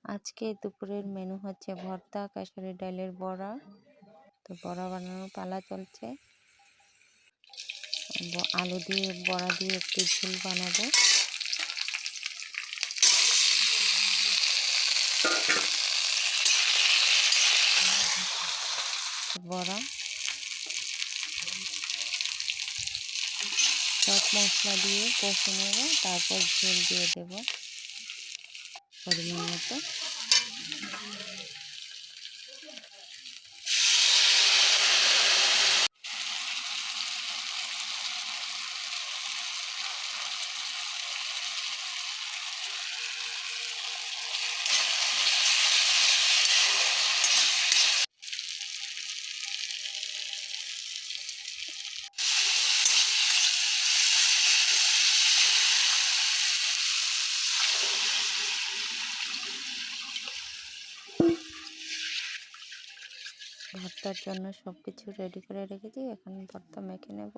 আজকে দুপুরের মেনু হচ্ছে ভর্তা, কাশারি ডালের বড়া। তো বড়া বানানোর পালা চলছে। আলু দিয়ে বড়া দিয়ে একটু ঝোল বানাবো। বড়া সব মশলা দিয়ে কষে নেব, তারপর ঝোল দিয়ে দেব পরিমাণ মতো। ভর্তার জন্য সবকিছু রেডি করে রেখেছি, এখন ভর্তা মেখে নেব।